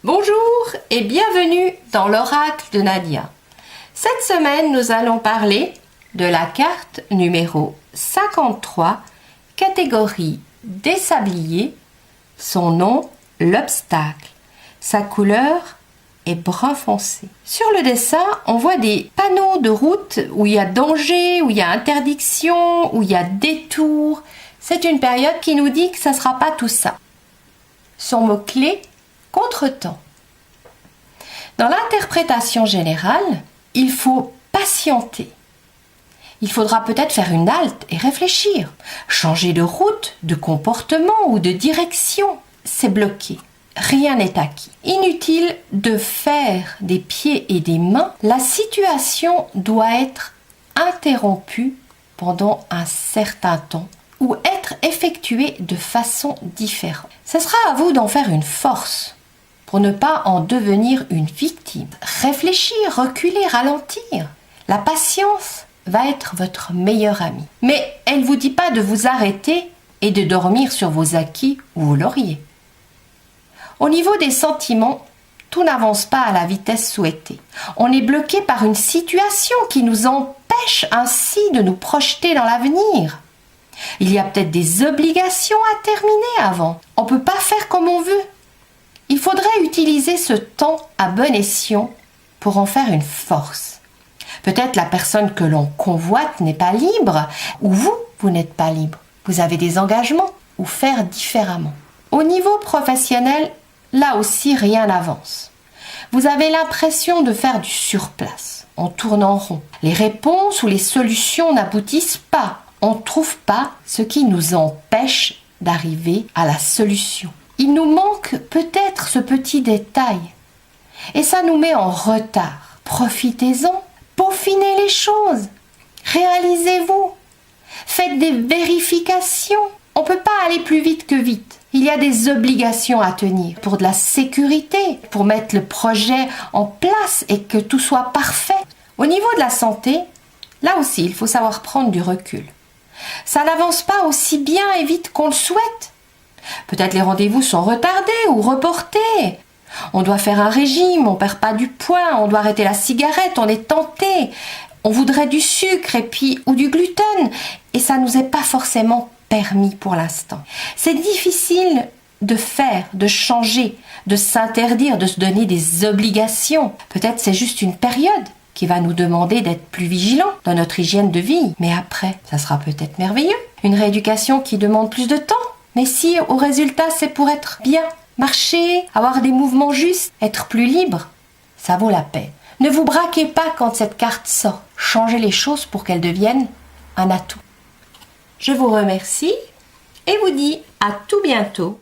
Bonjour et bienvenue dans l'oracle de Nadia. Cette semaine, nous allons parler de la carte numéro 53, catégorie des sabliers. Son nom, l'obstacle. Sa couleur est brun foncé. Sur le dessin, on voit des panneaux de route où il y a danger, où il y a interdiction, où il y a détour. C'est une période qui nous dit que ça ne sera pas tout ça. Son mot-clé, contretemps. Dans l'interprétation générale, il faut patienter. Il faudra peut-être faire une halte et réfléchir, changer de route, de comportement ou de direction. C'est bloqué. Rien n'est acquis. Inutile de faire des pieds et des mains. La situation doit être interrompue pendant un certain temps ou être effectuée de façon différente. Ce sera à vous d'en faire une force pour ne pas en devenir une victime. Réfléchir, reculer, ralentir. La patience va être votre meilleure amie. Mais elle ne vous dit pas de vous arrêter et de dormir sur vos acquis ou vos lauriers. Au niveau des sentiments, tout n'avance pas à la vitesse souhaitée. On est bloqué par une situation qui nous empêche ainsi de nous projeter dans l'avenir. Il y a peut-être des obligations à terminer avant. On ne peut pas faire comme on veut. Il faudrait utiliser ce temps à bon escient pour en faire une force. Peut-être la personne que l'on convoite n'est pas libre, ou vous n'êtes pas libre. Vous avez des engagements, ou faire différemment. Au niveau professionnel, là aussi rien n'avance. Vous avez l'impression de faire du surplace. On tourne en rond. Les réponses ou les solutions n'aboutissent pas. On ne trouve pas ce qui nous empêche d'arriver à la solution. Il nous manque peut-être ce petit détail. Et ça nous met en retard. Profitez-en. Peaufinez les choses. Réalisez-vous. Faites des vérifications. On ne peut pas aller plus vite que vite. Il y a des obligations à tenir pour de la sécurité, pour mettre le projet en place et que tout soit parfait. Au niveau de la santé, là aussi, il faut savoir prendre du recul. Ça n'avance pas aussi bien et vite qu'on le souhaite. Peut-être les rendez-vous sont retardés ou reportés. On doit faire un régime, on perd pas du poids, on doit arrêter la cigarette, on est tenté. On voudrait du sucre et puis ou du gluten et ça nous est pas forcément permis pour l'instant. C'est difficile de faire, de changer, de s'interdire, de se donner des obligations. Peut-être c'est juste une période qui va nous demander d'être plus vigilants dans notre hygiène de vie. Mais après, ça sera peut-être merveilleux. Une rééducation qui demande plus de temps. Mais si au résultat c'est pour être bien, marcher, avoir des mouvements justes, être plus libre, ça vaut la peine. Ne vous braquez pas quand cette carte sort. Changez les choses pour qu'elles deviennent un atout. Je vous remercie et vous dis à tout bientôt